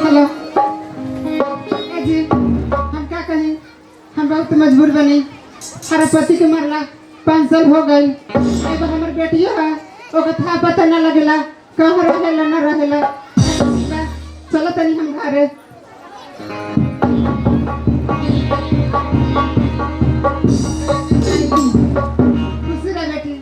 Hello जी, हम क्या कहें, हम बहुत मजबूर बनी। हमारा पति के मरला 5 साल हो गई। एगो हमार बेटिया है, ओके था पता न लगेला कहाँ रहेला न रहेला। चलो तनी हम घरे। खुशी रह बेटी,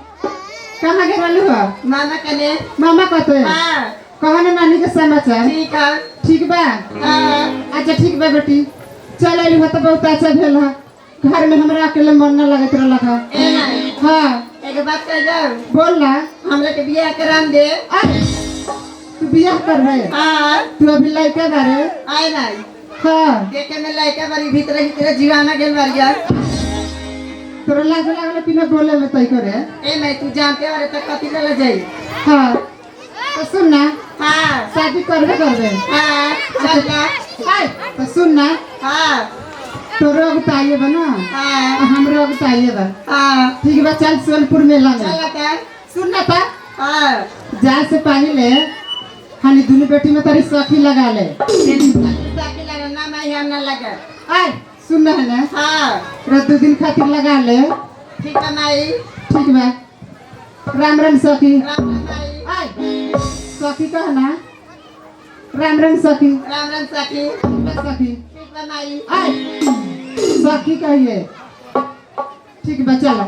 कहाँ गए रहलू हो? मामा कने। मामा कहते हाँ कहा ना नानी के समाचार ठीक है। ठीक बा? हाँ अच्छा ठीक बा बेटी, चल अली हो तो बहुत अच्छा भेल है। घर में हमरा अकेले मन न लगत रहलक है। ए नहीं हाँ एक बात कह जाओ, बोल ना। हमरा के बियाह कराम दे। अरे तू बियाह करबे? हाँ तू अभी लड़का बारे? आए नहीं हाँ देखे में लड़का बड़ी भीतर भीतर जीवाना गेल बारिया। तोरा लाज लागल कि न बोले में तय करे? ए नहीं तू जानते वाले तक कथी ले जाई। हाँ तो सुन ना, हाँ शादी करबे करबे? हाँ चल जा। हाय तो सुन ना, हाँ तो रोग ताइए बा ना, हाँ हम रोग ताइए बा। हाँ ठीक बा, चल सोनपुर मेला में। चल आता। सुन ना था, हाँ जा से पहले हानि दोनों बेटी में तारी सखी लगा ले। साकी लगा ना मैं यहाँ ना लगा। आय सुन ना है ना, हाँ 2 दिन खातिर लगा ले। ठीक है माई। ठीक बा, राम राम सखी। राम राम माई। आय सखी कह ना, राम राम सखी। राम राम साकी। सखी ठीक है माई। आय सखी कहिए। ठीक बा चलो।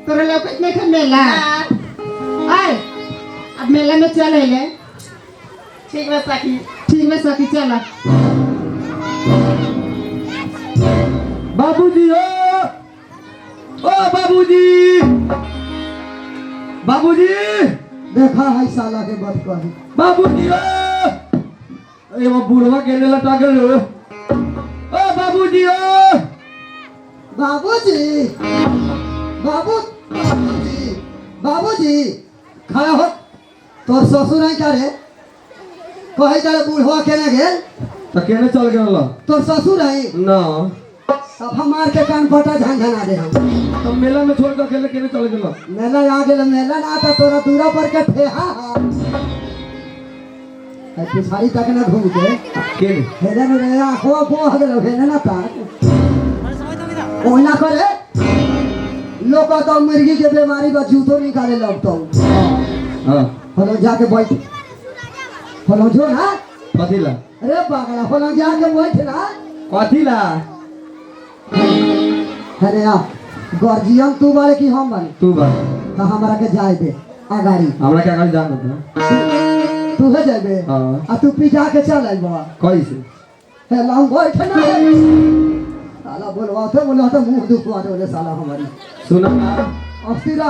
तोरा लौकत नहीं था मेला? आय अब मेला में चल ले। ठीक है सखी। ठीक है सखी चला। बाबूजी ओ बाबूजी, बाबूजी देखा है साला के बात कही। बाबूजी अरे वो बुढ़वा केने लटा गए ओ बाबूजी बाबूजी बाबूजी बाबूजी खड़ा हो। तोर ससुर है क्या रे? कहे जा बूढ़वा केने गेल? तो केने चल गए? तोर ससुर है ना, सब हमार के कान फटा झंझना दे हम। तो मेला में छोड़ कर केने केने चल गए? मेला आ गेल, मेला ना था तोरा दूरा पर के ठेहा है पिछाड़ी तक ना घूम के केने हेदे न रे आखो को ह गेल हेदे ना ता ओना करे लोग तो मुर्गी के बीमारी का जूतो निकाले लगता हूँ। हां होलो जाके बैठ, होलो जो ना कथिला अरे पागल, होलो जाके बैठ ना। कथिला अरे यार गर्जियन तू बारे की हम बारे? तू बा तो हमारा के जाए दे अगाड़ी। हमरा क्या कर जान दे? तू है जाबे? हां आ तू पिटा के चल आई बा। कैसे? हे लाऊं बैठ ना। साला बोलवाते मुंह दुखवाते बोले साला हमारी। सुना ना अस्थिरा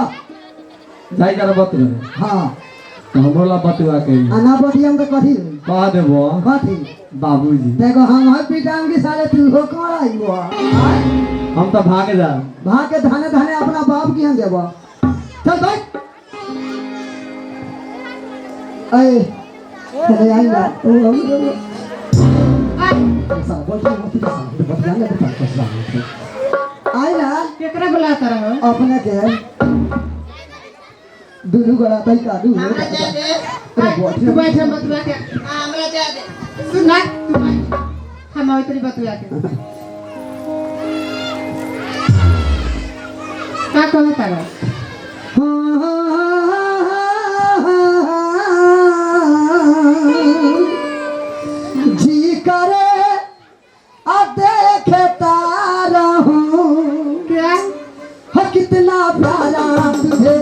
जाई कर बात करे। हां तो हमरा बतवा के आना बटियम तो कथी कह देबो कथी बाबूजी। देखो हम है पिटाम की साले तू हो कौन आई बा? हम तो भाग जा भाग के धाने धाने अपना बाप की हम देबा। चल बैठ। अरे चले आई ना साला बोलते मत की साला बतिया ले तो फंस आई ना। केकरा बुलाता रहो? अपने के दुनू गड़ा तई कादू हमरा जा दे तू बैठ हम बतुआ के हमरा जा दे सुन ना तू बैठ हम आवे तेरी बतुआ के का कहता है जी करे आ देखता रहूं क्या हो कितना प्यारा तुझे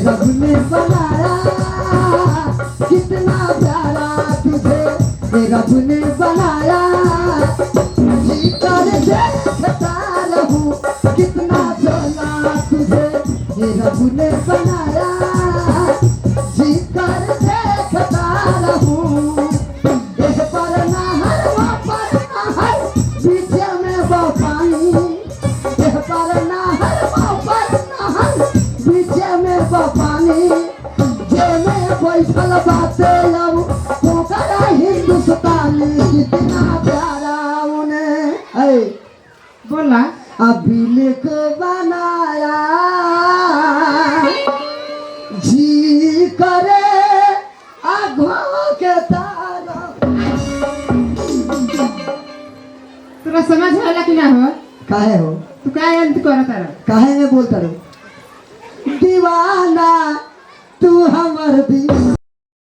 रब ने बनाया, कितना प्यारा तुझे रब ने बनाया। जी कर देखता रहूं कितना प्यारा तुझे रब ने बनाया। जी कर देखता रहूं एह पर नहर वो पर नहर बीच में वो पानी, एह पर नहर वो पर नहर बीच में वो पानी। जे में बैठल बाते लव पोकरा हिंदुस्तानी, कितना प्यारा उन्हें ऐ बोला अभिलेख बनाया। जी करे आँखों के तारा। तोरा समझ आला कि ना हो काहे हो तू का अंत करत रहा काहे में बोलता रो दीवाना तू हमर दीवाना।